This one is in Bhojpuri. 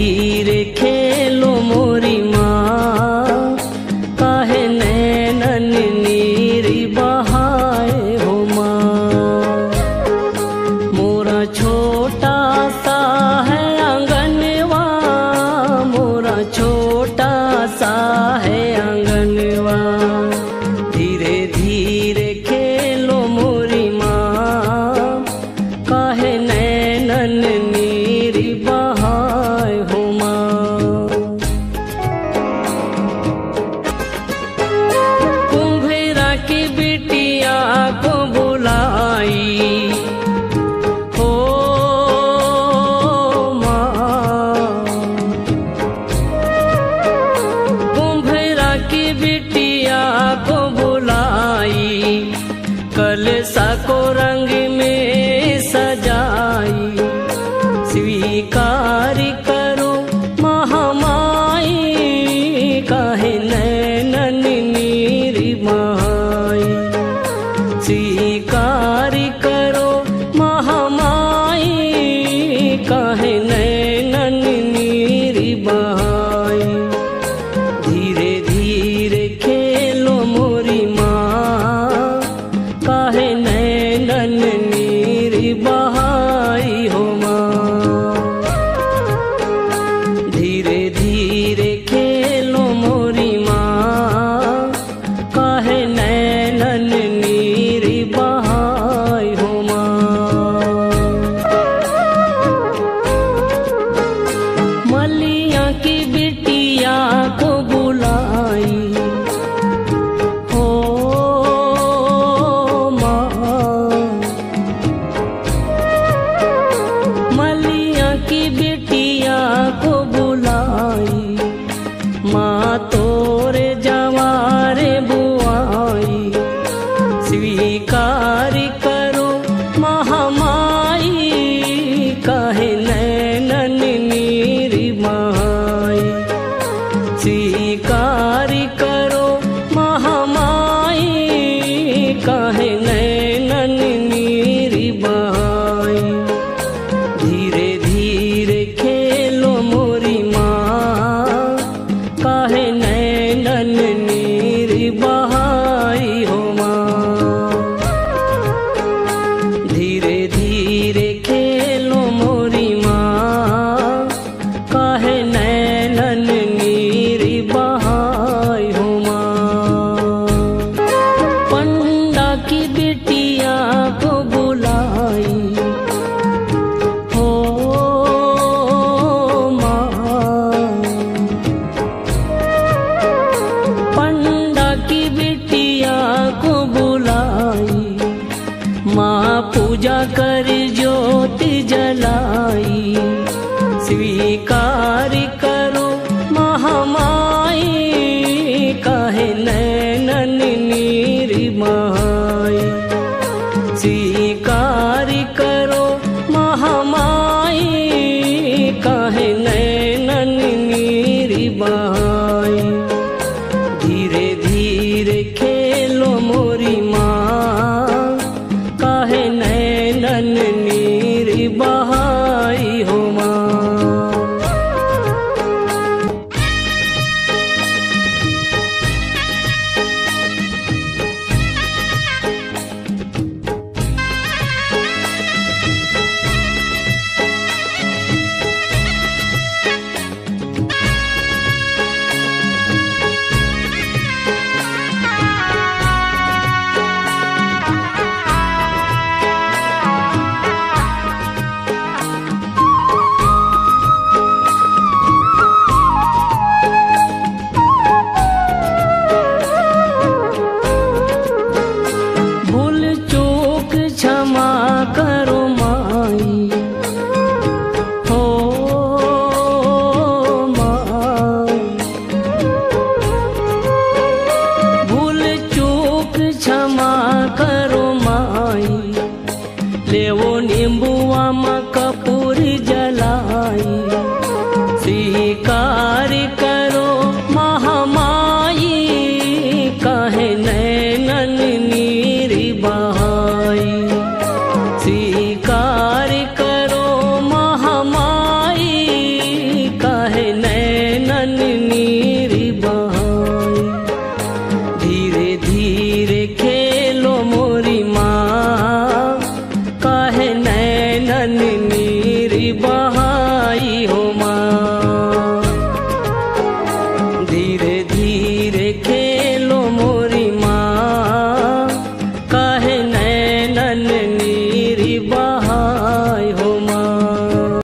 धीरे खेलो मोरी माँ, काहे नैनन नीरी बहाए हो माँ। मोरा छोटा सा है आंगनवा, मोरा छोटा सा है आंगनवा। धीरे धीरे खेलो मोरी माँ, काहे नैनन नीरी बहाए हो माँ। कुम्भेरा की बिटिया को बुलाई हो माँ, कुम्भेरा की बिटिया को बुलाई, कलसा को रंग में सजाई। स्वीकार करो महामाई, काहे नैनन नीरी बहाई। स्वीकार करो महामाई, काहे नैनन नीरी बहाई। धीरे धीरे खेलो मोरी माँ, काहे नैनन नीरी बहाई हो माँ। धीरे धीरे खेलो मोरी माँ, काहे नैनन नीरी बहाई हो माँ। मलिया की बिटिया को बुलाई हो माँ, मलिया की बिटिया को बुलाई। माँ तोरे जवारे बुआई, स्वीकार करो महामाई, काहे नैनन नीरी बहाई। स्वीकार करो महामाई, काहे नैनन नीरी बहाई। धीरे धीरे खेलो मोरी माँ, काहे नैनन नीरी बहाई हो माँ। धीरे धीरे खेलो मोरी माँ, काहे नैनन नीरी बहाई हो माँ। पंडा की बिटिया को बुलाई हो माँ, पंडा की बिटिया को बुलाई। माँ पूजा कर ज्योति जलाई, स्वीकार करो महामाई, काहे नैनन नीरी बहाई। स्वीकार करो महामाई, काहे नैनन नीरी बहाई। धीरे धीरे खेलो मोरी माँ, काहे नैनन नीरी बहाई हो माँ। भूल चूक क्षमा करो माई हो माँ। भूल चूक क्षमा करो माई, लेवो नींबुआ में कपूर जलाई। स्वीकार करो महामाई, काहे नैनन नीरी बहाई। स्वीकार करो महामाई, काहे धीरे